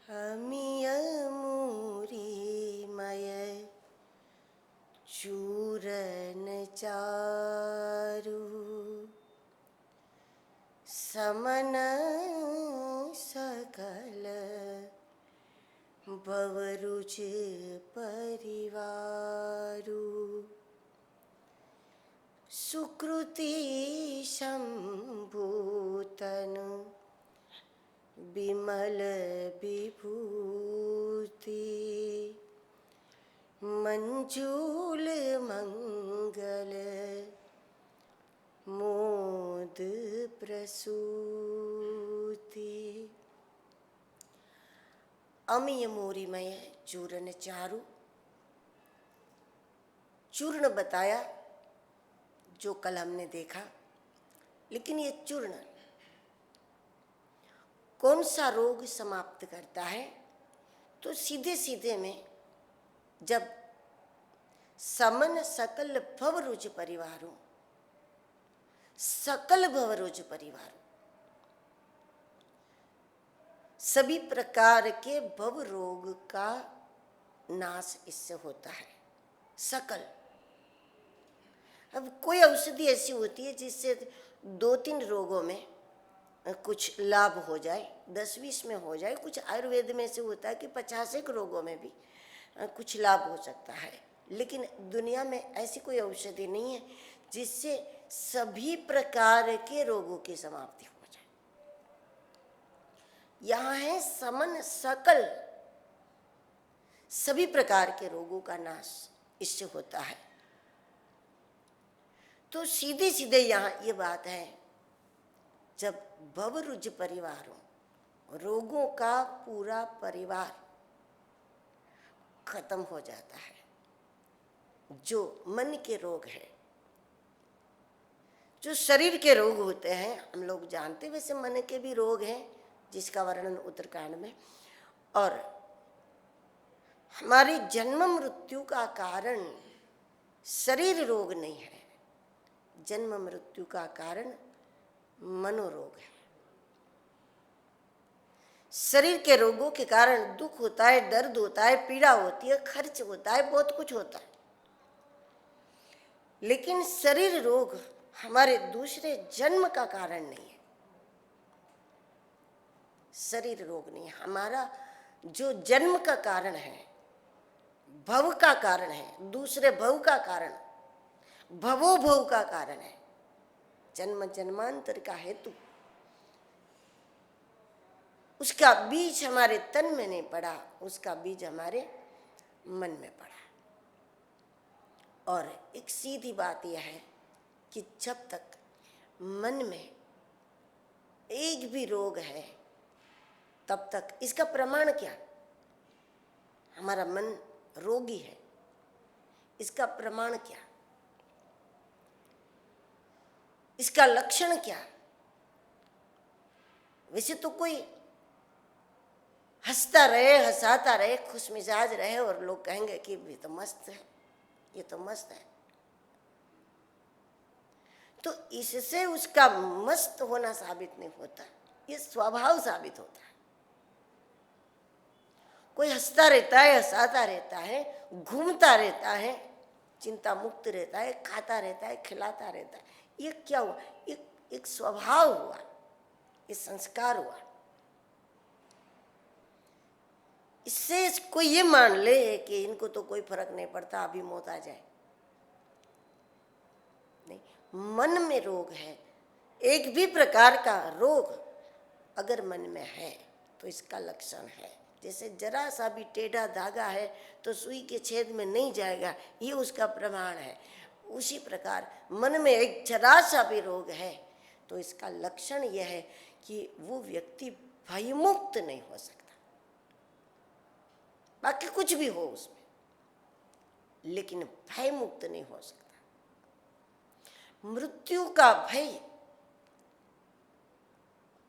अमिय मूरीमय चूरन चारु समन सकल भवरुच परिवारु सुकृति संभूतन विमल विभूति मंजूल मंगल मोद प्रसूति। अमिय मूरीमय चूर्ण चारु। चूर्ण बताया जो कल हमने देखा, लेकिन ये चूर्ण कौन सा रोग समाप्त करता है? तो सीधे सीधे में जब समन सकल भवरुच परिवारों, सकल भवरुच परिवारों, सभी प्रकार के भव रोग का नाश इससे होता है। सकल। अब कोई औषधि ऐसी होती है जिससे 2-3 रोगों में कुछ लाभ हो जाए, 10-20 में हो जाए। कुछ आयुर्वेद में से होता है कि 50 रोगों में भी कुछ लाभ हो सकता है, लेकिन दुनिया में ऐसी कोई औषधि नहीं है जिससे सभी प्रकार के रोगों की समाप्ति हो जाए। यहाँ है समन सकल, सभी प्रकार के रोगों का नाश इससे होता है। तो सीधे सीधे यहाँ ये बात है, जब भवरुज परिवारों, रोगों का पूरा परिवार खत्म हो जाता है, जो मन के रोग है, जो शरीर के रोग होते हैं, हम लोग जानते, वैसे मन के भी रोग हैं जिसका वर्णन उत्तरकांड में। और हमारी जन्म मृत्यु का कारण शरीर रोग नहीं है, जन्म मृत्यु का कारण मनोरोग है। शरीर के रोगों के कारण दुख होता है, दर्द होता है, पीड़ा होती है, खर्च होता है, बहुत कुछ होता है, लेकिन शरीर रोग हमारे दूसरे जन्म का कारण नहीं है। शरीर रोग नहीं, हमारा जो जन्म का कारण है, भव का कारण है, दूसरे भव का कारण, भवो भव का कारण है, जन्म जन्मांतर का हेतु, उसका बीज हमारे तन में नहीं पड़ा, उसका बीज हमारे मन में पड़ा। और एक सीधी बात यह है कि जब तक मन में एक भी रोग है, तब तक इसका प्रमाण क्या? हमारा मन रोगी है, इसका प्रमाण क्या? इसका लक्षण क्या? वैसे तो कोई हंसता रहे, हंसाता रहे, खुश मिजाज रहे और लोग कहेंगे कि ये तो मस्त है, ये तो मस्त है, तो इससे उसका मस्त होना साबित नहीं होता, ये स्वभाव साबित होता है। कोई हंसता रहता है, हंसाता रहता है, घूमता रहता है, चिंता मुक्त रहता है, खाता रहता है, खिलाता रहता है, ये क्या हुआ? एक स्वभाव हुआ, ये संस्कार हुआ। इससे कोई ये मान ले कि इनको तो कोई फर्क नहीं पड़ता, अभी मौत आ जाए, नहीं। मन में रोग है, एक भी प्रकार का रोग अगर मन में है तो इसका लक्षण है। जैसे जरा सा भी टेढ़ा धागा है तो सुई के छेद में नहीं जाएगा, ये उसका प्रमाण है। उसी प्रकार मन में एक जरा सा भी रोग है तो इसका लक्षण यह है कि वो व्यक्ति भयमुक्त नहीं हो सकता। बाकी कुछ भी हो उसमें, लेकिन भय मुक्त नहीं हो सकता। मृत्यु का भय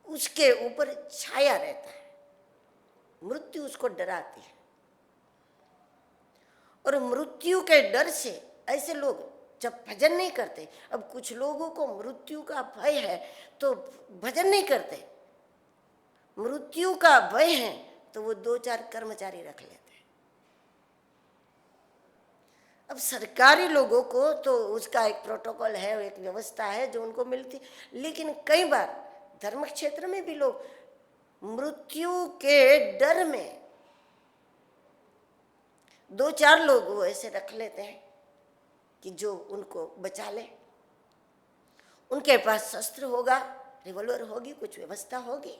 उसके ऊपर छाया रहता है, मृत्यु उसको डराती है। और मृत्यु के डर से ऐसे लोग जब भजन नहीं करते, अब कुछ लोगों को मृत्यु का भय है तो भजन नहीं करते, मृत्यु का भय है तो वो 2-4 कर्मचारी रख लेते हैं। अब सरकारी लोगों को तो उसका एक प्रोटोकॉल है, एक व्यवस्था है जो उनको मिलती, लेकिन कई बार धर्म क्षेत्र में भी लोग मृत्यु के डर में 2-4 लोग वो ऐसे रख लेते हैं कि जो उनको बचा ले। उनके पास शस्त्र होगा, रिवॉल्वर होगी, कुछ व्यवस्था होगी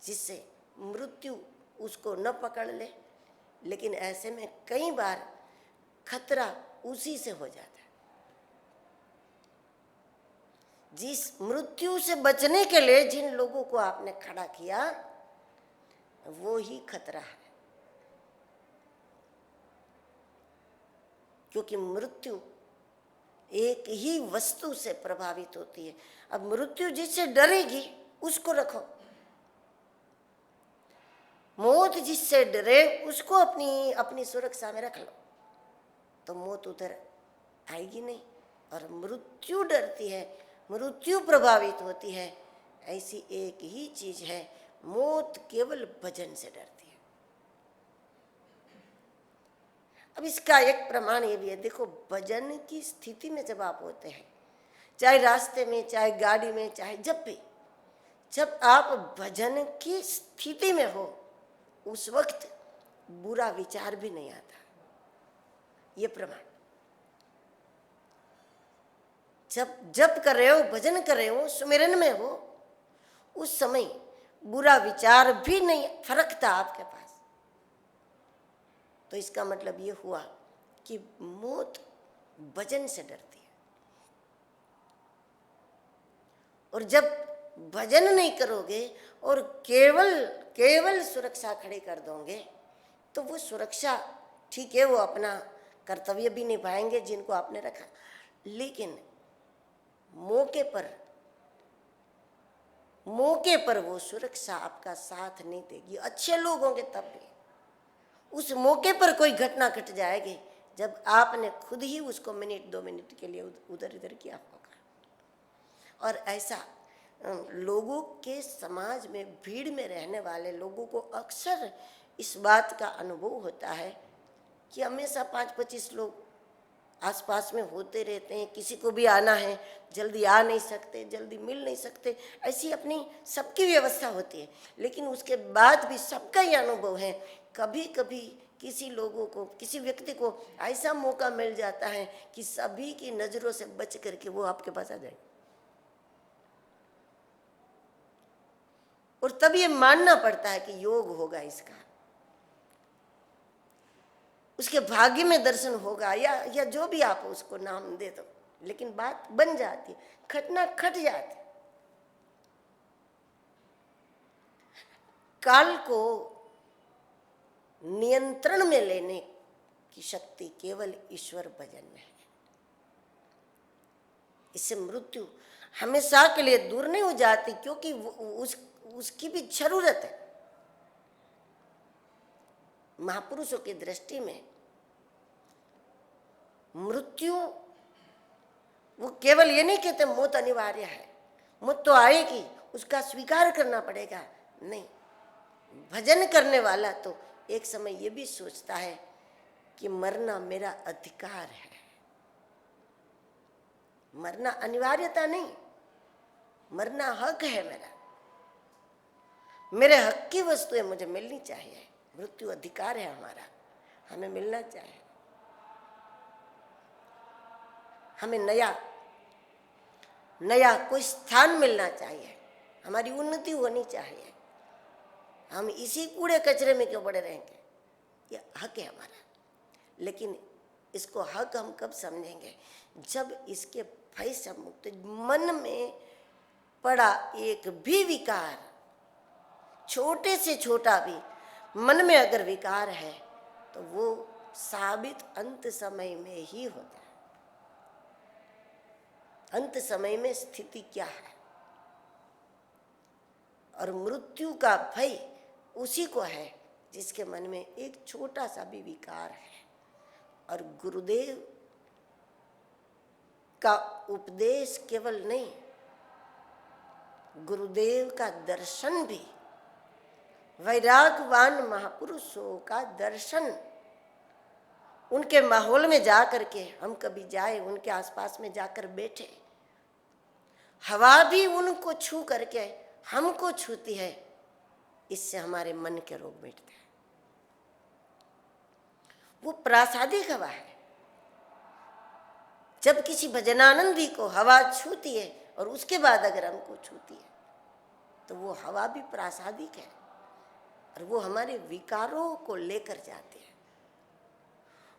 जिससे मृत्यु उसको न पकड़ ले। लेकिन ऐसे में कई बार खतरा उसी से हो जाता है। जिस मृत्यु से बचने के लिए जिन लोगों को आपने खड़ा किया वो ही खतरा है, क्योंकि मृत्यु एक ही वस्तु से प्रभावित होती है। अब मृत्यु जिससे डरेगी उसको रखो, मौत जिससे डरे उसको अपनी सुरक्षा में रख लो, तो मौत उधर आएगी नहीं। और मृत्यु डरती है, मृत्यु प्रभावित होती है, ऐसी एक ही चीज है, मौत केवल भजन से डरती है। अब इसका एक प्रमाण ये भी है, देखो भजन की स्थिति में जब आप होते हैं, चाहे रास्ते में, चाहे गाड़ी में, चाहे जब आप भजन की स्थिति में हो, उस वक्त बुरा विचार भी नहीं आता। ये प्रमाण, जब कर रहे हो, भजन कर रहे हो, सुमिरन में हो, उस समय बुरा विचार भी नहीं फरकता आपके पास। तो इसका मतलब ये हुआ कि मौत भजन से डरती है। और जब भजन नहीं करोगे और केवल सुरक्षा खड़ी कर दोगे, तो वो सुरक्षा ठीक है, वो अपना कर्तव्य भी निभाएंगे जिनको आपने रखा, लेकिन मौके पर वो सुरक्षा आपका साथ नहीं देगी। अच्छे लोग होंगे तब भी उस मौके पर कोई घटना घट जाएगी जब आपने खुद ही उसको मिनट 2 मिनट के लिए उधर इधर किया होगा। और ऐसा लोगों के समाज में, भीड़ में रहने वाले लोगों को अक्सर इस बात का अनुभव होता है कि हमेशा 5-25 लोग आसपास में होते रहते हैं, किसी को भी आना है जल्दी आ नहीं सकते, जल्दी मिल नहीं सकते, ऐसी अपनी सबकी व्यवस्था होती है। लेकिन उसके बाद भी सबका ये अनुभव है, कभी कभी किसी लोगों को, किसी व्यक्ति को ऐसा मौका मिल जाता है कि सभी की नजरों से बच करके वो आपके पास आ जाए, और तब ये मानना पड़ता है कि योग होगा इसका, उसके भाग्य में दर्शन होगा, या जो भी आप उसको नाम दे दो, लेकिन बात बन जाती है, घटना घट जाती। काल को नियंत्रण में लेने की शक्ति केवल ईश्वर भजन में है। इससे मृत्यु हमेशा के लिए दूर नहीं हो जाती, क्योंकि उसकी भी जरूरत है। महापुरुषों की दृष्टि में मृत्यु, वो केवल ये नहीं कहते मौत अनिवार्य है, मौत तो आएगी, उसका स्वीकार करना पड़ेगा, नहीं। भजन करने वाला तो एक समय ये भी सोचता है कि मरना मेरा अधिकार है, मरना अनिवार्यता नहीं, मरना हक है मेरा, मेरे हक की वस्तुएं मुझे मिलनी चाहिए। मृत्यु अधिकार है हमारा, हमें मिलना चाहिए, हमें नया कोई स्थान मिलना चाहिए, हमारी उन्नति होनी चाहिए। हम इसी कूड़े कचरे में क्यों पड़े रहेंगे? ये हक है हमारा। लेकिन इसको हक हम कब समझेंगे? जब इसके भय से मुक्त, मन में पड़ा एक भी विकार, छोटे से छोटा भी मन में अगर विकार है, तो वो साबित अंत समय में ही होता है। अंत समय में स्थिति क्या है? और मृत्यु का भय उसी को है जिसके मन में एक छोटा सा भी विकार है। और गुरुदेव का उपदेश केवल नहीं, गुरुदेव का दर्शन भी वैरागवान महापुरुषों का दर्शन, उनके माहौल में जा करके हम कभी जाए, उनके आसपास में जाकर बैठे, हवा भी उनको छू करके हमको छूती है, इससे हमारे मन के रोग मिटते हैं। वो प्रासादिक हवा है। जब किसी भजनानंदी को हवा छूती है और उसके बाद अगर हमको छूती है तो वो हवा भी प्रासादिक है और वो हमारे विकारों को लेकर जाते हैं।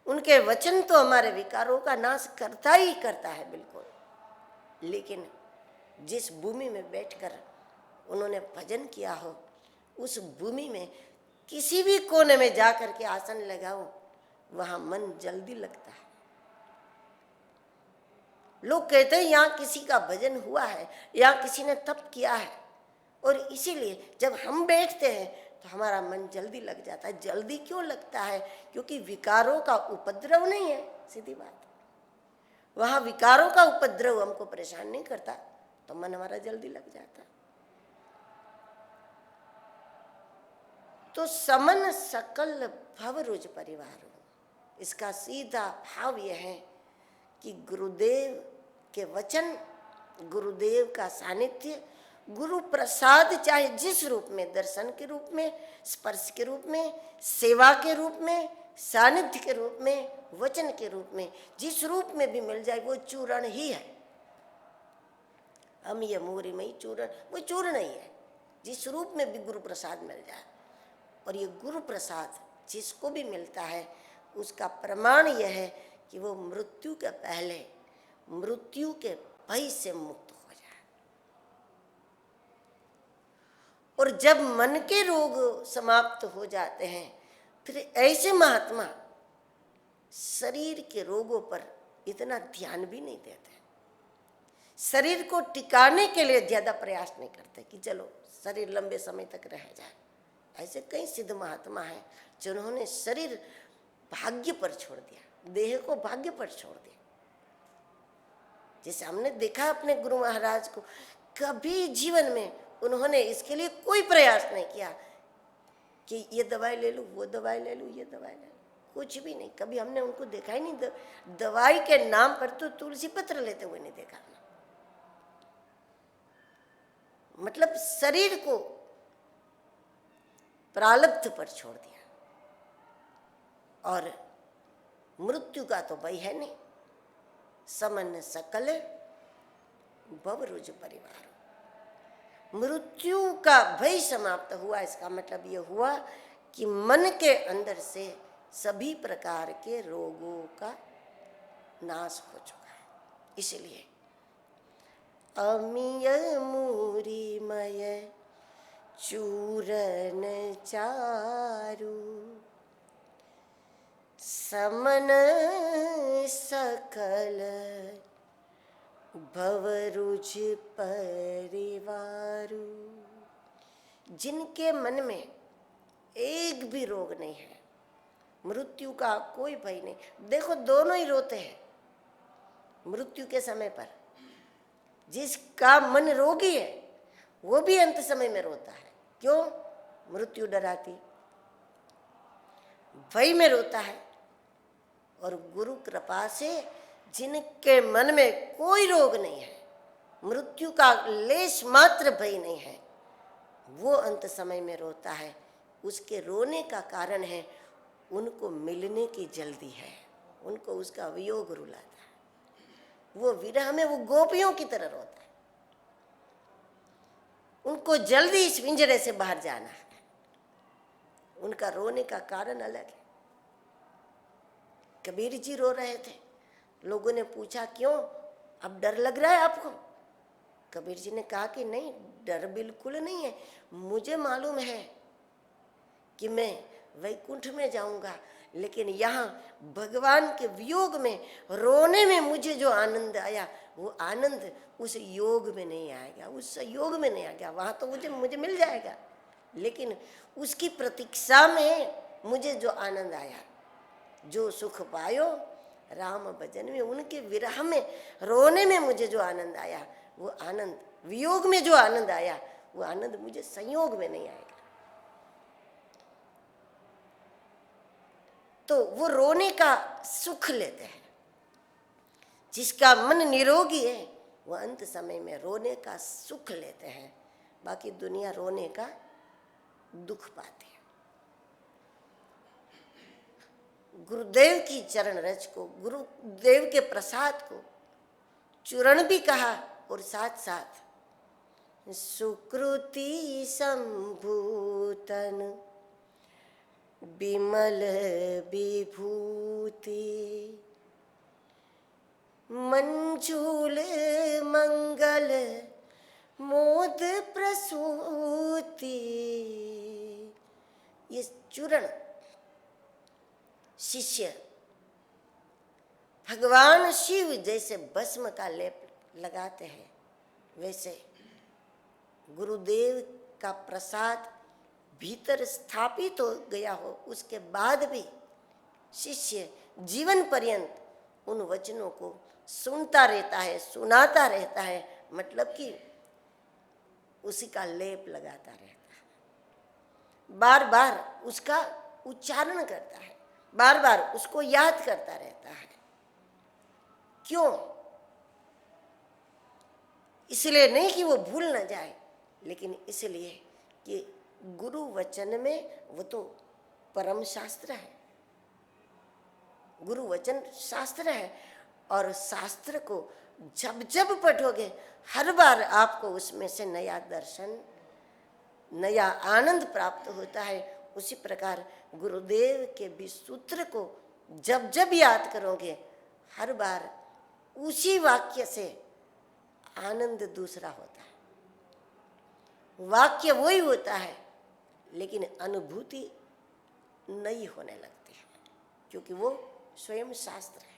उनके वचन तो हमारे विकारों का नाश करता ही करता है बिल्कुल। लेकिन जिस भूमि में बैठकर उन्होंने भजन किया हो, उस भूमि में किसी भी कोने में जाकर के आसन लगाओ, वहां मन जल्दी लगता है। लोग कहते हैं यहाँ किसी का भजन हुआ है, यहाँ किसी ने तप किया है, और इसीलिए जब हम बैठते हैं तो हमारा मन जल्दी लग जाता है। जल्दी क्यों लगता है? क्योंकि विकारों का उपद्रव नहीं है, सीधी बात। वहां विकारों का उपद्रव हमको परेशान नहीं करता तो मन हमारा जल्दी लग जाता। तो समन सकल भवरुज परिवार, इसका सीधा भाव यह है कि गुरुदेव के वचन, गुरुदेव का सानिध्य, गुरु प्रसाद चाहे जिस रूप में, दर्शन के रूप में, स्पर्श के रूप में, सेवा के रूप में, सानिध्य के रूप में, वचन के रूप में, जिस रूप में भी मिल जाए वो चूर्ण ही है। हम ये मोरीमयी चूर्ण, वो चूर्ण ही है। जिस रूप में भी गुरु प्रसाद मिल जाए, और ये गुरु प्रसाद जिसको भी मिलता है उसका प्रमाण यह है कि वो मृत्यु के पहले, मृत्यु के भय से मुक्त हो जाए। और जब मन के रोग समाप्त हो जाते हैं, फिर ऐसे महात्मा शरीर के रोगों पर इतना ध्यान भी नहीं देते, शरीर को टिकाने के लिए ज्यादा प्रयास नहीं करते कि चलो शरीर लंबे समय तक रह जाए। ऐसे कई सिद्ध महात्मा हैं जिन्होंने शरीर भाग्य पर छोड़ दिया, देह को भाग्य पर छोड़ दिया। जैसे हमने देखा अपने गुरु महाराज को, कभी जीवन में उन्होंने इसके लिए कोई प्रयास नहीं किया कि ये दवाई ले लूं, वो दवाई ले लूं, ये दवाई ले लूं, कुछ भी नहीं। कभी हमने उनको देखा ही नहीं। दवाई के नाम पर तो तुलसी पत्र लेते हुए नहीं देखा। मतलब शरीर को प्रारब्ध पर छोड़ दिया, और मृत्यु का तो भय है नहीं। समन सकल भवरुज परिवार, मृत्यु का भय समाप्त हुआ। इसका मतलब यह हुआ कि मन के अंदर से सभी प्रकार के रोगों का नाश हो चुका है। इसलिए अमिय मूरिमय चूरन चारु, समन सकल भवरुज परिवारु। जिनके मन में एक भी रोग नहीं है, मृत्यु का कोई भय नहीं। देखो दोनों ही रोते हैं मृत्यु के समय पर। जिसका मन रोगी है वो भी अंत समय में रोता है। क्यों? मृत्यु डराती, भय में रोता है। और गुरु कृपा से जिनके मन में कोई रोग नहीं है, मृत्यु का लेश मात्र भय नहीं है, वो अंत समय में रोता है। उसके रोने का कारण है उनको मिलने की जल्दी है, उनको उसका वियोग रुलाता है। वो विरह में वो गोपियों की तरह रोता है, उनको जल्दी इस पिंजरे से बाहर जाना है। उनका रोने का कारण अलग है। कबीर जी रो रहे थे, लोगों ने पूछा क्यों, अब डर लग रहा है आपको? कबीर जी ने कहा कि नहीं, डर बिल्कुल नहीं है। मुझे मालूम है कि मैं वैकुंठ में जाऊंगा, लेकिन यहाँ भगवान के वियोग में रोने में मुझे जो आनंद आया, वो आनंद उस योग में नहीं आएगा, उस योग में नहीं आएगा। वहाँ तो मुझे मिल जाएगा, लेकिन उसकी प्रतीक्षा में मुझे जो आनंद आया, जो सुख पायो राम भजन में, उनके विरह में रोने में मुझे जो आनंद आया, वो आनंद वियोग में जो आनंद आया, वो आनंद मुझे संयोग में नहीं आएगा। तो वो रोने का सुख लेते हैं। जिसका मन निरोगी है वो अंत समय में रोने का सुख लेते हैं, बाकी दुनिया रोने का दुख पाती है। गुरुदेव की चरण रज को, गुरुदेव के प्रसाद को चूर्ण भी कहा और साथ साथ सुकृति संभूतन विमल विभूति मंजूल मंगल मोद प्रसूति। ये चूर्ण शिष्य भगवान शिव जैसे भस्म का लेप लगाते हैं, वैसे गुरुदेव का प्रसाद भीतर स्थापित हो गया हो, उसके बाद भी शिष्य जीवन पर्यंत उन वचनों को सुनता रहता है, सुनाता रहता है, मतलब कि उसी का लेप लगाता रहता है, बार बार उसका उच्चारण करता है, बार बार उसको याद करता रहता है। क्यों? इसलिए नहीं कि वो भूल न जाए, लेकिन इसलिए कि गुरु वचन में वो तो परम शास्त्र है, गुरु वचन शास्त्र है, और शास्त्र को जब जब पढ़ोगे हर बार आपको उसमें से नया दर्शन, नया आनंद प्राप्त होता है। उसी प्रकार गुरुदेव के भी सूत्र को जब जब याद करोगे हर बार उसी वाक्य से आनंद दूसरा होता है। वाक्य वही होता है लेकिन अनुभूति नई होने लगती है, क्योंकि वो स्वयं शास्त्र है।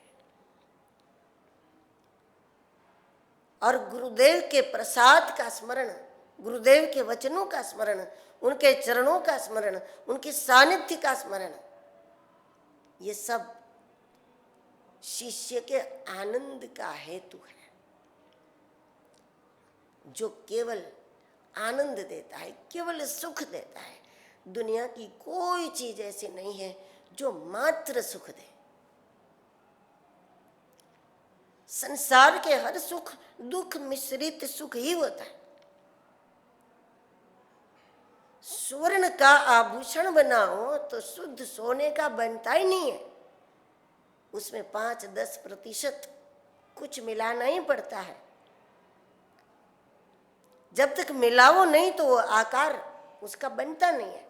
और गुरुदेव के प्रसाद का स्मरण, गुरुदेव के वचनों का स्मरण, उनके चरणों का स्मरण, उनके सानिध्य का स्मरण, ये सब शिष्य के आनंद का हेतु है। जो केवल आनंद देता है, केवल सुख देता है। दुनिया की कोई चीज ऐसी नहीं है जो मात्र सुख दे। संसार के हर सुख दुख मिश्रित सुख ही होता है। स्वर्ण का आभूषण बनाओ तो शुद्ध सोने का बनता ही नहीं है, उसमें 5-10% कुछ मिलाना ही पड़ता है। जब तक मिलाओ नहीं तो वो आकार उसका बनता नहीं है,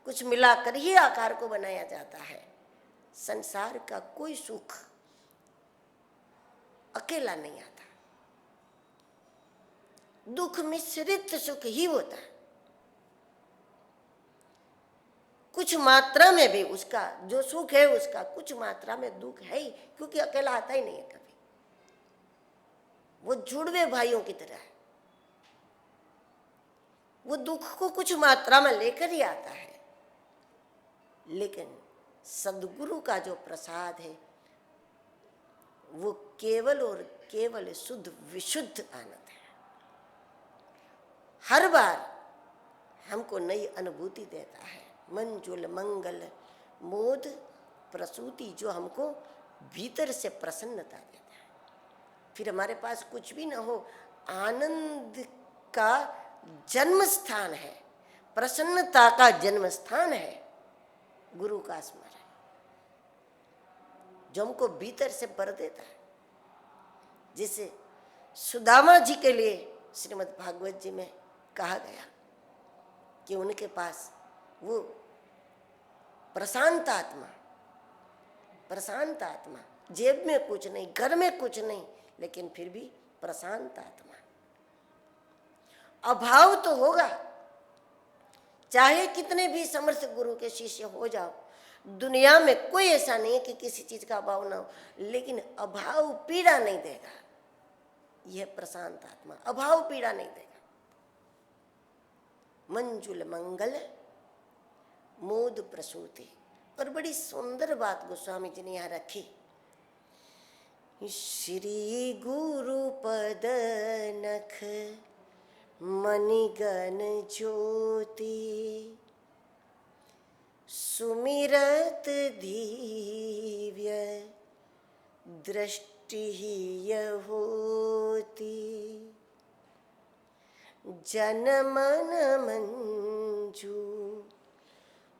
कुछ मिलाकर ही आकार को बनाया जाता है। संसार का कोई सुख अकेला नहीं आता, दुख मिश्रित सुख ही होता है। कुछ मात्रा में भी उसका जो सुख है उसका कुछ मात्रा में दुख है ही, क्योंकि अकेला आता ही नहीं है कभी। वो जुड़वे भाइयों की तरह है, वो दुख को कुछ मात्रा में लेकर ही आता है। लेकिन सद्गुरु का जो प्रसाद है वो केवल और केवल शुद्ध विशुद्ध आनंद है। हर बार हमको नई अनुभूति देता है। मंजुल मंगल मोद प्रसूति, जो हमको भीतर से प्रसन्नता देता है। फिर हमारे पास कुछ भी ना हो, आनंद का जन्म स्थान है, प्रसन्नता का जन्म स्थान है गुरु का स्मरण, जो हमको भीतर से भर देता है। जिसे सुदामा जी के लिए श्रीमद् भागवत जी में कहा गया कि उनके पास वो प्रशांत आत्मा, प्रशांत आत्मा, जेब में कुछ नहीं, घर में कुछ नहीं, लेकिन फिर भी प्रशांत आत्मा। अभाव तो होगा, चाहे कितने भी समर्थ गुरु के शिष्य हो जाओ, दुनिया में कोई ऐसा नहीं है कि किसी चीज का अभाव ना हो, लेकिन अभाव पीड़ा नहीं देगा। यह प्रशांत आत्मा अभाव पीड़ा नहीं देगा। मंजुल मंगल मोद प्रसूति। और बड़ी सुंदर बात गोस्वामी जी ने यहाँ रखी, श्री गुरु पद नख मणिगण ज्योति सुमिरत दिव्य दृष्टि यह होती, जन मन मंजू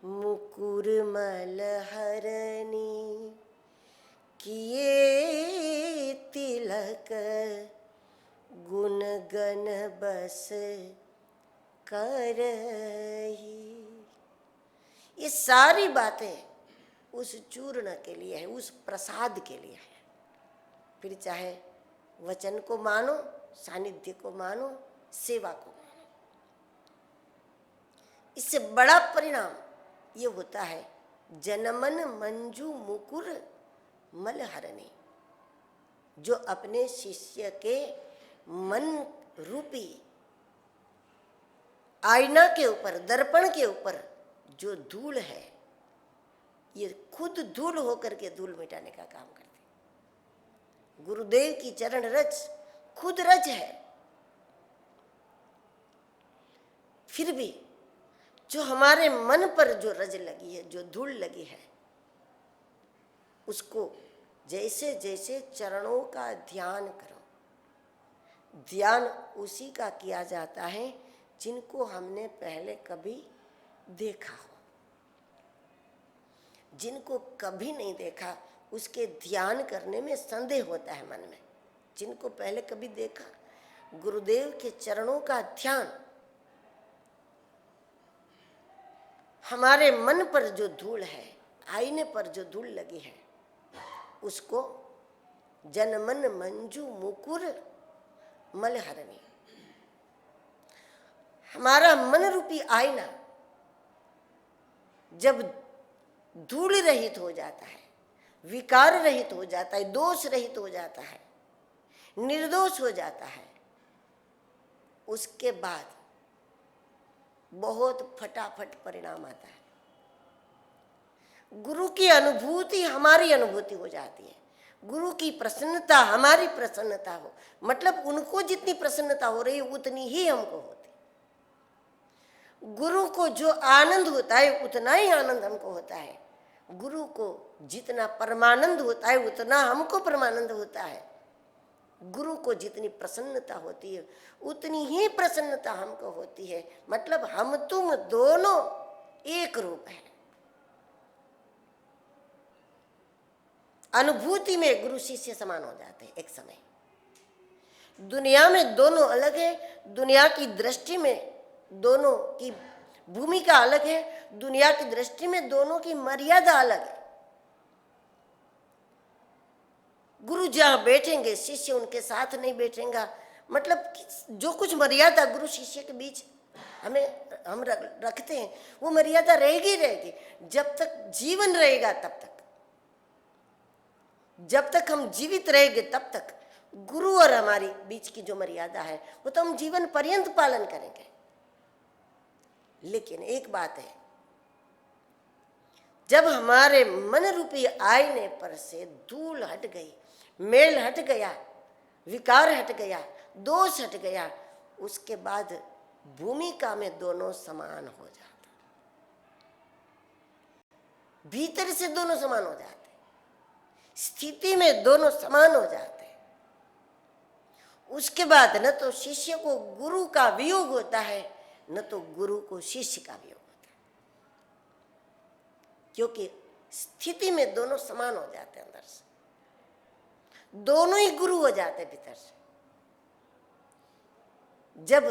मुकुर मलहरणी, किए तिलक गुण गण बस करही। ये सारी बातें उस चूर्ण के लिए है, उस प्रसाद के लिए है। फिर चाहे वचन को मानो, सानिध्य को मानो, सेवा को मानो, इससे बड़ा परिणाम ये होता है जनमन मंजू मुकुर मलहरणी। जो अपने शिष्य के मन रूपी आईना के ऊपर, दर्पण के ऊपर जो धूल है, ये खुद धूल होकर के धूल मिटाने का काम करते। गुरुदेव की चरण रज खुद रज है, फिर भी जो हमारे मन पर जो रज लगी है, जो धूल लगी है, उसको जैसे जैसे चरणों का ध्यान करो। ध्यान उसी का किया जाता है जिनको हमने पहले कभी देखा हो। जिनको कभी नहीं देखा उसके ध्यान करने में संदेह होता है मन में। जिनको पहले कभी देखा, गुरुदेव के चरणों का ध्यान हमारे मन पर जो धूल है, आईने पर जो धूल लगी है, उसको जनमन मंजू मुकुर मलहरणी। हमारा मन रूपी आईना जब धूल रहित हो जाता है, विकार रहित हो जाता है, दोष रहित हो जाता है, निर्दोष हो जाता है, उसके बाद बहुत फटाफट परिणाम आता है। गुरु की अनुभूति हमारी अनुभूति हो जाती है। गुरु की प्रसन्नता हमारी प्रसन्नता हो, मतलब उनको जितनी प्रसन्नता हो रही है उतनी ही हमको होती। गुरु को जो आनंद होता है उतना ही आनंद हमको होता है। गुरु को जितना परमानंद होता है उतना हमको परमानंद होता है। गुरु को जितनी प्रसन्नता होती है उतनी ही प्रसन्नता हमको होती है। मतलब हम तुम दोनों एक रूप है। अनुभूति में गुरु शिष्य समान हो जाते हैं एक समय। दुनिया में दोनों अलग है, दुनिया की दृष्टि में दोनों की भूमिका अलग है, दुनिया की दृष्टि में दोनों की मर्यादा अलग है। गुरु जहाँ बैठेंगे शिष्य उनके साथ नहीं बैठेगा। मतलब जो कुछ मर्यादा गुरु शिष्य के बीच हम रखते हैं वो मर्यादा रहेगी रहेगी जब तक जीवन रहेगा तब तक। जब तक हम जीवित रहेंगे तब तक गुरु और हमारी बीच की जो मर्यादा है वो तो हम जीवन पर्यंत पालन करेंगे। लेकिन एक बात है, जब हमारे मन रूपी आईने पर से धूल हट गई, मेल हट गया, विकार हट गया, दोष हट गया, उसके बाद भूमिका में दोनों समान हो जाते, भीतर से दोनों समान हो जाते, स्थिति में दोनों समान हो जाते। उसके बाद न तो शिष्य को गुरु का वियोग होता है, न तो गुरु को शिष्य का वियोग होता है, क्योंकि स्थिति में दोनों समान हो जाते हैं। अंदर से दोनों ही गुरु हो जाते भीतर से। जब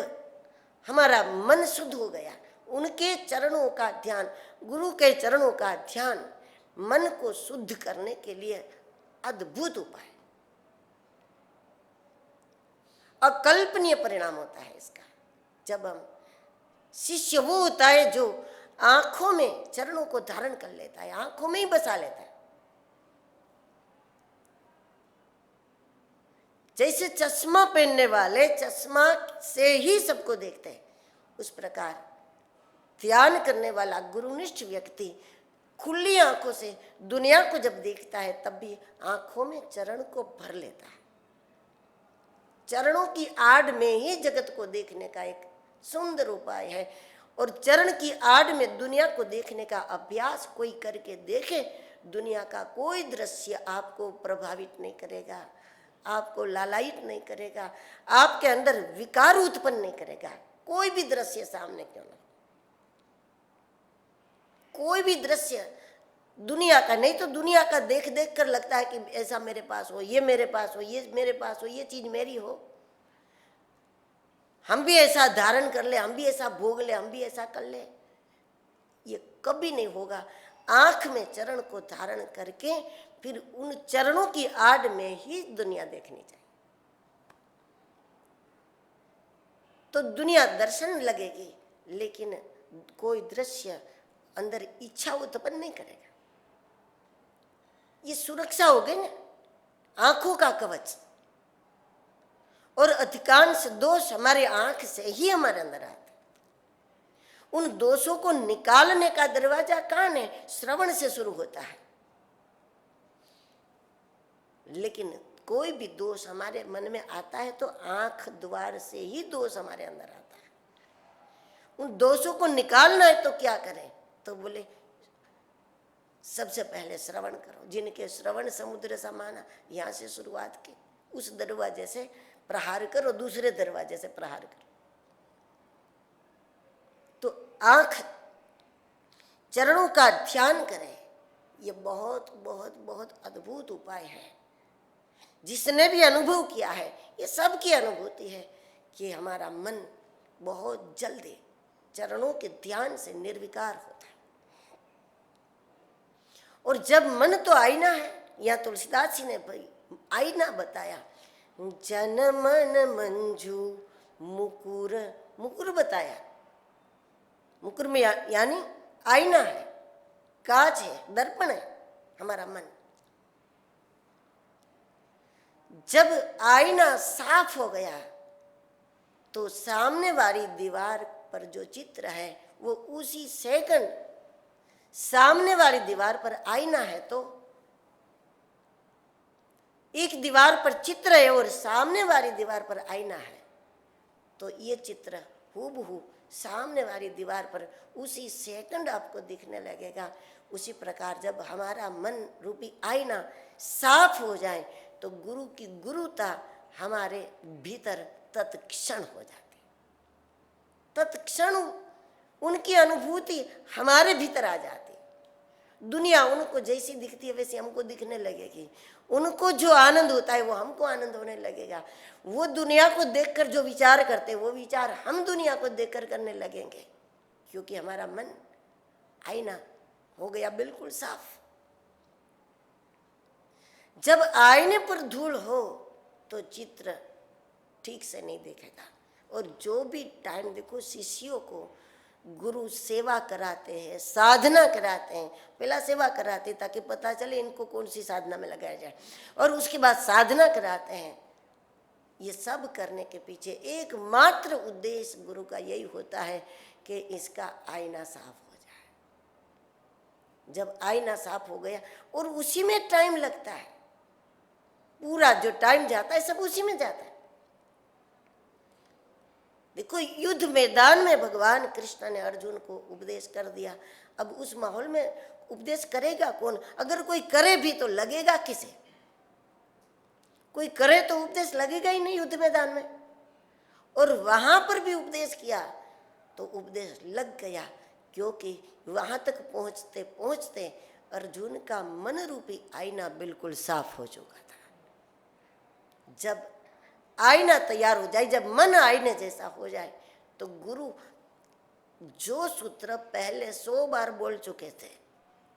हमारा मन शुद्ध हो गया, उनके चरणों का ध्यान, गुरु के चरणों का ध्यान मन को शुद्ध करने के लिए अद्भुत उपाय, अकल्पनीय परिणाम होता है इसका। जब हम शिष्य वो होता है जो आंखों में चरणों को धारण कर लेता है, आंखों में ही बसा लेता है। जैसे चश्मा पहनने वाले चश्मा से ही सबको देखते हैं, उस प्रकार ध्यान करने वाला गुरुनिष्ठ व्यक्ति खुली आंखों से दुनिया को जब देखता है तब भी आंखों में चरण को भर लेता है। चरणों की आड़ में ही जगत को देखने का एक सुंदर उपाय है। और चरण की आड़ में दुनिया को देखने का अभ्यास कोई करके देखे, दुनिया का कोई दृश्य आपको प्रभावित नहीं करेगा, आपको लालायित नहीं करेगा, आपके अंदर विकार उत्पन्न नहीं करेगा। कोई भी दृश्य सामने क्यों ना, कोई भी दृश्य दुनिया का, नहीं तो दुनिया का देख देख कर लगता है कि ऐसा मेरे पास हो, ये मेरे पास हो, ये मेरे पास हो, ये चीज मेरी हो, हम भी ऐसा धारण कर ले, हम भी ऐसा भोग ले, हम भी ऐसा कर ले। ये कभी नहीं होगा। आंख में चरण को धारण करके फिर उन चरणों की आड़ में ही दुनिया देखनी चाहिए, तो दुनिया दर्शन लगेगी, लेकिन कोई दृश्य अंदर इच्छा उत्पन्न नहीं करेगा। ये सुरक्षा हो गई ना, आंखों का कवच। और अधिकांश दोष हमारे आंख से ही हमारे अंदर आते। उन दोषों को निकालने का दरवाजा कान है, श्रवण से शुरू होता है। लेकिन कोई भी दोष हमारे मन में आता है तो आंख द्वार से ही दोष हमारे अंदर आता है। उन दोषों को निकालना है तो क्या करें? तो बोले सबसे पहले श्रवण करो। जिनके श्रवण समुद्र समाना, यहां से शुरुआत की, उस दरवाजे से प्रहार करो, दूसरे दरवाजे से प्रहार करो। तो आंख चरणों का ध्यान करें, ये बहुत बहुत बहुत अद्भुत उपाय है। जिसने भी अनुभव किया है, ये सबकी अनुभूति है कि हमारा मन बहुत जल्दी चरणों के ध्यान से निर्विकार होता है। और जब मन तो आईना है, या तुलसीदास जी ने आईना बताया, जन मन मंजू मुकुर, मुकुर बताया। मुकुर में यानी आईना है, कांच है, दर्पण है हमारा मन। जब आईना साफ हो गया तो सामने वाली दीवार पर जो चित्र है वो उसी सेकंड, सामने वाली दीवार पर आईना है तो एक दीवार पर चित्र है और सामने वाली दीवार पर आईना है, तो ये चित्र हूबहू सामने वाली दीवार पर उसी सेकंड आपको दिखने लगेगा। उसी प्रकार जब हमारा मन रूपी आईना साफ हो जाए तो गुरु की गुरुता हमारे भीतर तत्क्षण हो जाती, तत्क्षण उनकी अनुभूति हमारे भीतर आ जाती। दुनिया उनको जैसी दिखती है वैसी हमको दिखने लगेगी। उनको जो आनंद होता है वो हमको आनंद होने लगेगा। वो दुनिया को देखकर जो विचार करते हैं वो विचार हम दुनिया को देखकर करने लगेंगे, क्योंकि हमारा मन आईना हो गया बिल्कुल साफ। जब आईने पर धूल हो तो चित्र ठीक से नहीं दिखेगा। और जो भी टाइम देखो, शिष्यों को गुरु सेवा कराते हैं, साधना कराते हैं। पहला सेवा कराते हैं ताकि पता चले इनको कौन सी साधना में लगाया जाए, और उसके बाद साधना कराते हैं। ये सब करने के पीछे एकमात्र उद्देश्य गुरु का यही होता है कि इसका आईना साफ हो जाए। जब आईना साफ हो गया, और उसी में टाइम लगता है, पूरा जो टाइम जाता है सब उसी में जाता है। देखो, युद्ध मैदान में भगवान कृष्ण ने अर्जुन को उपदेश कर दिया। अब उस माहौल में उपदेश करेगा कौन? अगर कोई करे भी तो लगेगा किसे? कोई करे तो उपदेश लगेगा ही नहीं युद्ध मैदान में। और वहां पर भी उपदेश किया तो उपदेश लग गया, क्योंकि वहां तक पहुंचते पहुंचते अर्जुन का मन रूपी आईना बिल्कुल साफ हो चुका था। जब आईना तैयार हो जाए, जब मन आईने जैसा हो जाए, तो गुरु जो सूत्र पहले 100 बार बोल चुके थे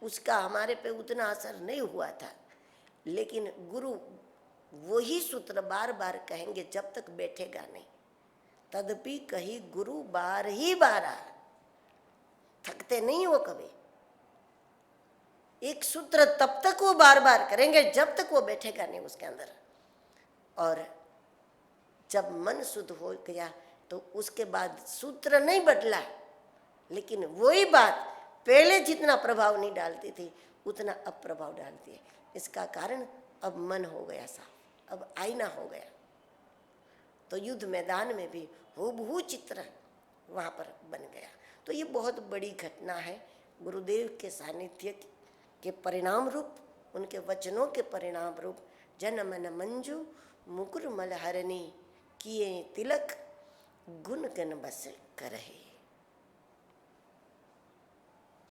उसका हमारे पे उतना असर नहीं हुआ था, लेकिन गुरु वही सूत्र बार बार कहेंगे जब तक बैठेगा नहीं। तदपि कही गुरु बार ही बारा, थकते नहीं वो कभी। एक सूत्र तब तक वो बार बार करेंगे जब तक वो बैठेगा नहीं उसके अंदर। और जब मन शुद्ध हो गया तो उसके बाद सूत्र नहीं बदला, लेकिन वही बात पहले जितना प्रभाव नहीं डालती थी उतना अब प्रभाव डालती है। इसका कारण अब मन हो गया साफ, अब आईना हो गया। तो युद्ध मैदान में भी हूबहू चित्र वहां पर बन गया। तो ये बहुत बड़ी घटना है। गुरुदेव के सानिध्य के परिणाम रूप, उनके वचनों के परिणाम रूप जन मन मंजू मुकुर मलहरणी किए तिलक गुण गण बस करहे।